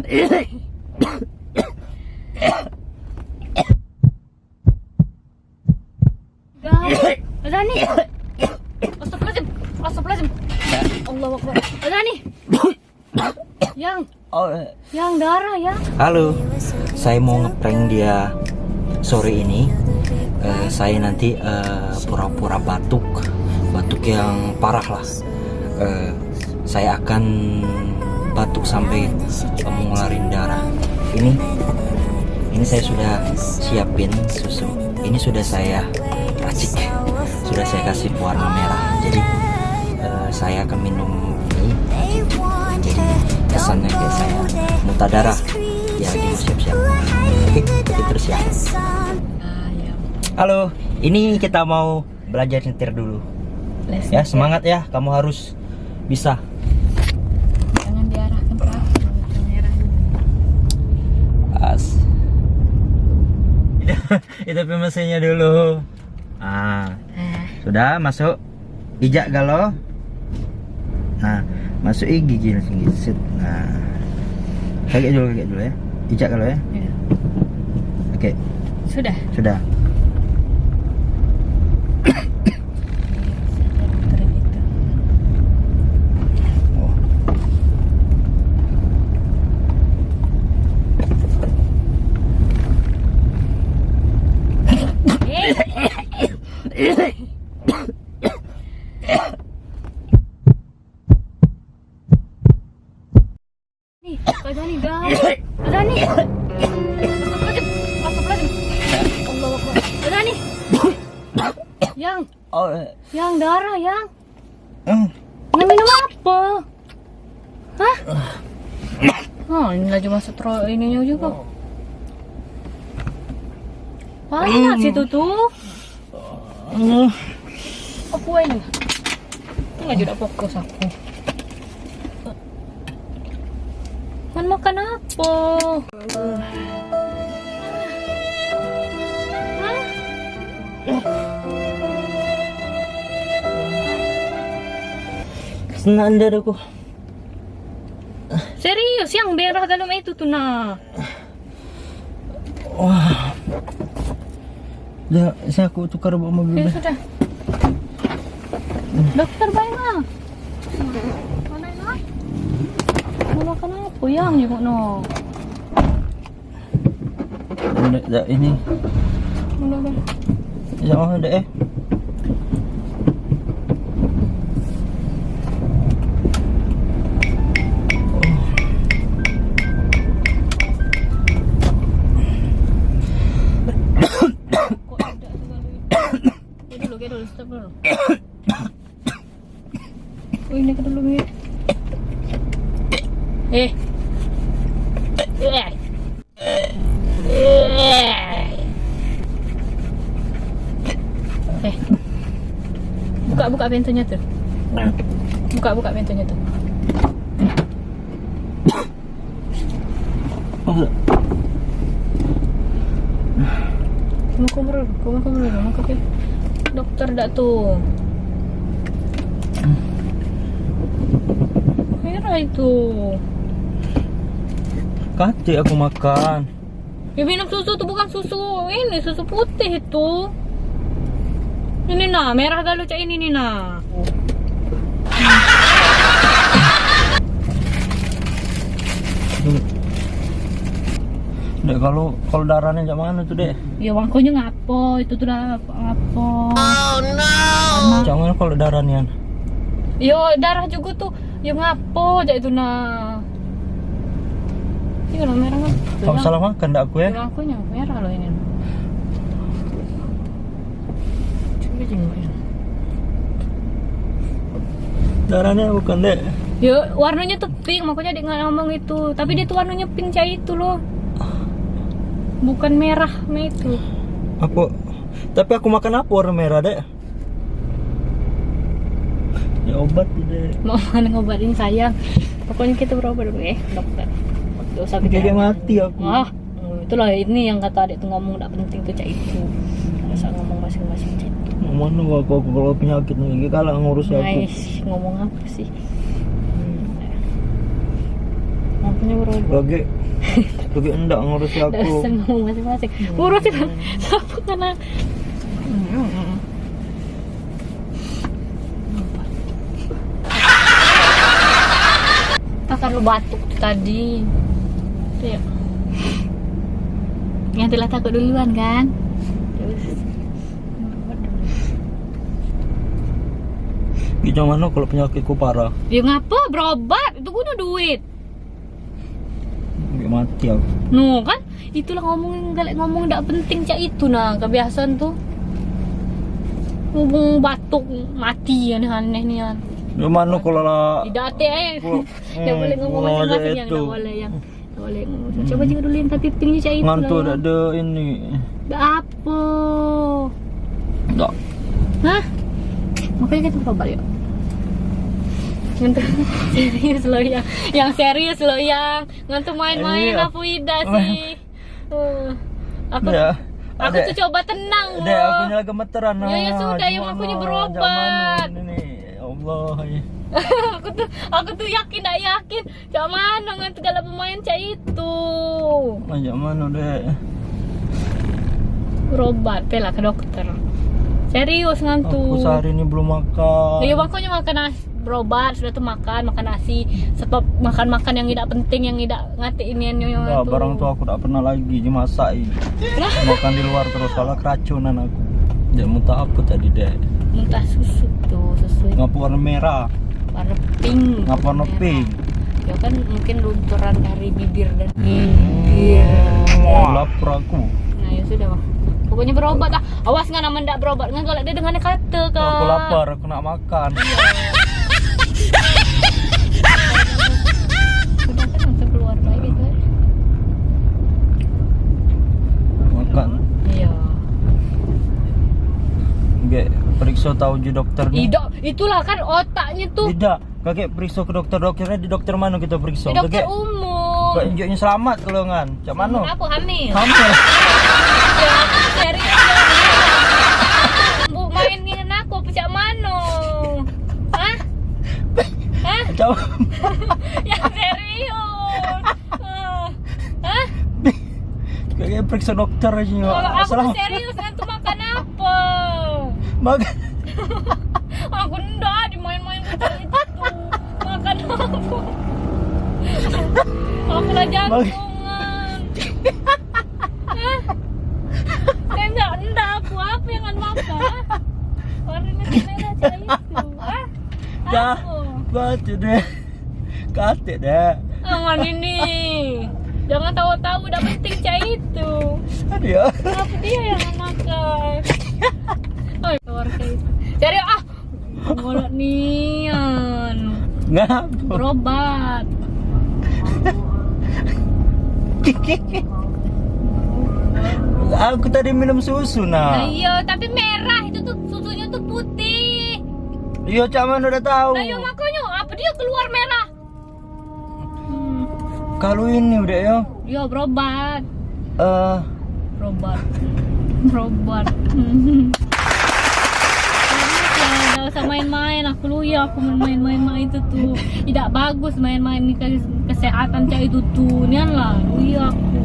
Azani. Astagfirullahaladzim. Astagfirullahaladzim. Allahu Akbar. Azani. Yang darah ya. Halo, saya mau ngeprank dia sore ini. Saya nanti pura-pura batuk yang parah lah. Saya akan batuk sampai mengeluarin darah. Ini saya sudah siapin susu. Ini sudah saya racik, sudah saya kasih warna merah. Jadi saya akan minum ini. Jadi kesannya kayak saya muntah darah. Ya, dia mau siap-siap. Oke, kita terus ya. Halo, ini kita mau belajar nyetir dulu. Ya, semangat ya, kamu harus bisa. Jangan diarahkan ke aku, merah. Itu mesinnya dulu. Sudah masuk. Ijak galau. Nah, masuk gigi langsung gitu. Nah, kaget dulu ya. Ijak galau ya. Ya. Oke. Sudah. Azani dah. Azani. Astagfirullahaladzim. Allahu Akbar. Azani. Yang darah yang. Minum apa? Hah? Ini lagi masuk ininya juga. Panas itu tuh. Apa ini? Nggak juga fokus aku. Kan makan apa? Senang dadaku. Serius yang merah dalam itu tuh nah. Wah. Ya, saya aku tukar bawa mobil. Ya sudah. Dokter baik lah. Mana nak? Mau makan apa yang jenguk no? Udah ini. Udah. Jangan ada Dulu, stop dulu. Ini ke dulu nih. Buka pintunya tuh. Buka pintunya tuh. Kamu ke dokter dak tuh. Merah itu. Kati aku makan. Ya minum susu tuh bukan susu ini, susu putih itu. Ini nah, merah galau cak ini nih nah. Dek, kalau darahnya jak mana tuh, Dek? Ya makanya ngapo, itu tuh dah ngapo. Oh no. Jangan kalau darahnya. Yo darah juga tuh, yo ngapo jak itu nah. Ini kalau merah kan. Kamu salah makan dak aku ya? Aku nya merah loh ini. Coba jenguknya. Darahnya bukan, Dek. Yo warnanya tuh pink, makanya dia nggak ngomong itu. Tapi dia tuh warnanya pink cair itu loh. Bukan merah itu. Apa? Tapi aku makan apa warna merah, Dek? Ya obat, Dek. Mau mana ngobatin sayang. Pokoknya kita berobat dulu dokter. Gak usah Jadi mati aku. Itulah ini yang kata adik tuh ngomong gak penting tuh cak itu. Gak usah ngomong masing-masing cak itu. Mana aku kalau penyakit nih, kalau ngurus aku. Ngomong apa sih? Ngomong Bagi enggak ngurusi Udah aku. seneng masing-masing. Urusin siapa karena kan lu batuk tuh tadi. Tuh ya. Yang telah takut duluan kan? Terus Gimana kalau penyakitku parah? ya ngapa berobat? Itu guna duit. Nggak mati aku. No kan? Itulah ngomong ndak penting cak itu nah kebiasaan tuh. Ngomong batuk mati aneh-aneh nih kan. Gimana kalau lah? Tidak ada Tidak boleh ngomong masing-masing yang tidak boleh yang tidak boleh ngomong. Coba juga dulu yang tapi pingnya cak itu Ngantuk lah. ada ini. Ndak apa? Enggak. Hah? Makanya kita berobat yuk. Ngantuk serius loh yang serius loh yang ngantuk main-main Iya. apa Ida sih. Aku Ya. aku tuh coba tenang Dek, loh. aku nyala gemeteran. Ya sudah, yang gimana? akunya berobat. Jangan ini. Ya Allah. Ya. aku tuh yakin nggak yakin. Cak mana ngantuk kalau pemain cak itu. Ajak mana dek? Berobat, pelah ke dokter. Serius ngantuk. Aku sehari ini belum makan. Ya makanya makan nasi, berobat sudah tuh makan nasi. Sebab makan yang tidak penting, yang tidak ngatiin yang Enggak, itu. barang tuh aku tak pernah lagi dimasak. Lah, Makan di luar terus kalau keracunan aku. Dia muntah apa tadi dek? muntah susu tuh, susu Ngapa warna merah? warna pink. Ngapa warna merah. pink? Ya kan mungkin lunturan dari bibir dan bibir. Lapar aku. Nah ya sudah mah. Pokoknya berobat ah. Awas nggak nama ndak berobat nggak kalau dia dengan kata kak. Aku lapar, aku nak makan. Sudah kan langsung keluar lagi kan. Makan. Iya. Nggak periksa tahu je dokternya. Tidak, itulah kan otaknya tuh. Tidak, kakek periksa ke dokternya di dokter mana kita periksa? Di dokter Kakek umum. kok injeknya selamat kalau ngan. Cak mana? Aku hamil. Hamil. Ya, serius. Bu mainin aku pecah mano. Hah? Hah? Cak. Ya serius. Hah? Kakek periksa dokter aja. Kalau aku Selamat. serius nanti makan apa? Makan. Aku ndak dimain-main macam itu. Makan apa? Aku lah jantungan. Hah? Enggak aku apa yang akan makan? Warnanya merah aja itu. Hah? Dah. Apa? Baca deh. Kate deh. Aman ini. Jangan tahu-tahu udah penting cah itu. Aduh ya. Kenapa dia yang makan? Oh, keluar kayak itu. Serius ah. Ngolok nian. Ngapa? Berobat. Aku tadi minum susu Nah, nah. iya, tapi merah itu tuh susunya tuh putih. Iya cak mana udah tahu. Nah, iya makanya apa dia keluar merah? Kalau ini udah ya. Iya, berobat. Berobat. Berobat. Gak usah main-main, aku luya aku main-main itu tuh tidak bagus main-main ini kesehatan cak itu tuh nian lah luya aku.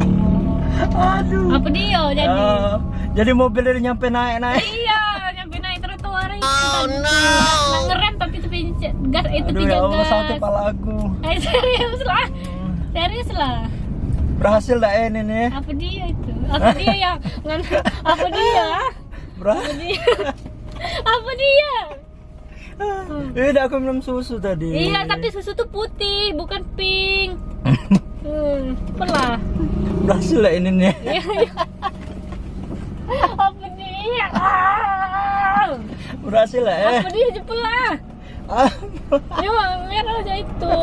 Aduh. Apa dia jadi? Jadi mobil dari nyampe naik. Iya, nyampe naik trotoar itu. Oh no. Nggak ngerem tapi tepi gas itu Aduh tepi ya Allah gas. sakit kepala aku. Serius lah. Serius lah. Berhasil dah ini nih. Apa dia itu? Apa dia yang apa dia? Berhasil. Apa dia? Apa dia? Udah aku minum susu tadi. Iya, tapi susu tuh putih, bukan pink. Pelah. Berhasil lah ini nih. Iya, iya. Apa dia? Ah! Berhasil lah Apa dia jepelah? Ah. Ya, merah aja itu.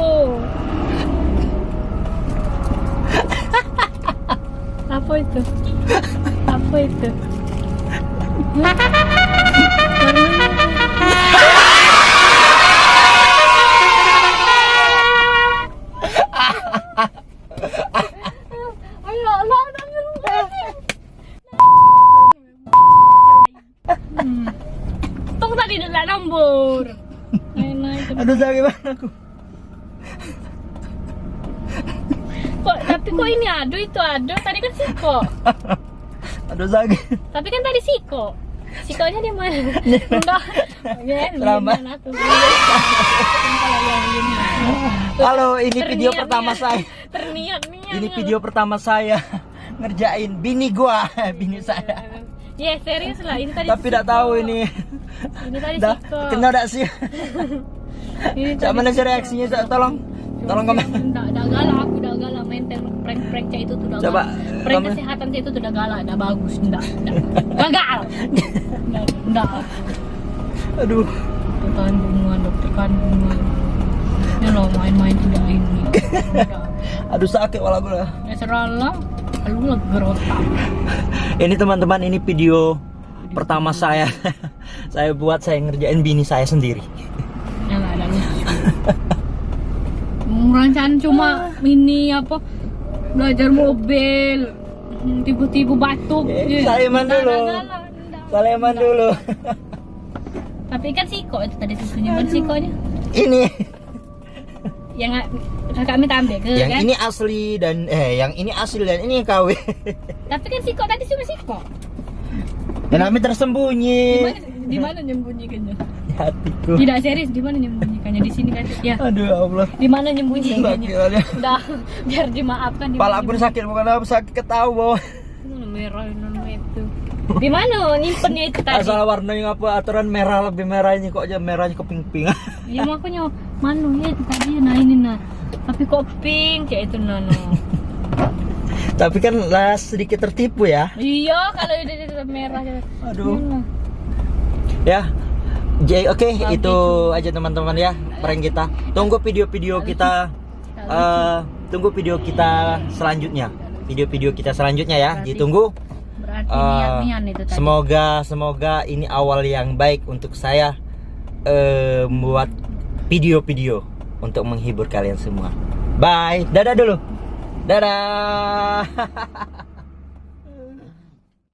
Apa itu? Apa itu? Ayo, Allah, tunggu tadi udah nambur. Naik-naik. Aduh sakit banget aku. Tapi kok ini ado itu ado, tadi kan Siko. Aduh sakit. Tapi kan tadi Siko. Sikonya di mana? Enggak. Ya, Selamat. Halo, ini video Terniat, pertama niat. saya. Terniat. Ini video pertama saya ngerjain bini gua, bini saya. Ya, serius lah. Ini tadi Tapi tidak Siko. tahu ini. Ini tadi Dah, Siko. kena dak sih. Ini Cak mana sih reaksinya? Cak, tolong komen. Udah galak, aku udah galak main prank cak itu tuh udah Coba, galak. Prank kamu- kesehatan cak itu tuh udah galak, udah bagus, enggak. Gagal. Enggak. Aduh. Dokter kandungan, dokter kandungan. Ya lo main-main tidak ini. Udah. Aduh sakit walau gua. Ya serahlah. Lu lah gerotak. Ini teman-teman, ini video pertama saya. Saya buat, saya ngerjain bini saya sendiri. Ya lah, ada lucu. Rencana cuma ini apa? Belajar mobil. Tiba-tiba batuk. Saleman dulu. Saleman dulu. Tapi kan Siko itu tadi susunya, bukan Sikonya. Ini Yang kakak minta ambil ke yang kan? ini asli dan yang ini asli dan ini KW. Tapi kan Siko tadi cuma Siko. Dan kami tersembunyi Di mana nyembunyikannya? di hatiku. Tidak serius, di mana nyembunyikannya? Di sini kan? Ya. Aduh ya Allah. Di mana nyembunyikannya? Sakit aja. Udah, biar dimaafkan. Pala pun sakit, bukan apa, sakit ketawa. Merah itu. Di mana nyimpennya itu tadi? Asal warnanya apa, aturan merah lebih merahnya kok aja merahnya ke pink-pink. Ya makanya mana ya itu tadi, nah ini nah. Tapi kok pink kayak itu nah. Tapi kan lah sedikit tertipu ya. Iya, kalau udah merah. Aduh. Iya. Ya. Oke, Bagus. itu aja teman-teman ya prank kita. Tunggu video-video kita tunggu video kita selanjutnya. Video-video kita selanjutnya ya. Berarti- Ditunggu. Berarti Eh, niat-niat itu tadi. Semoga ini awal yang baik untuk saya membuat video-video untuk menghibur kalian semua. Bye. Dadah dulu. Dadah.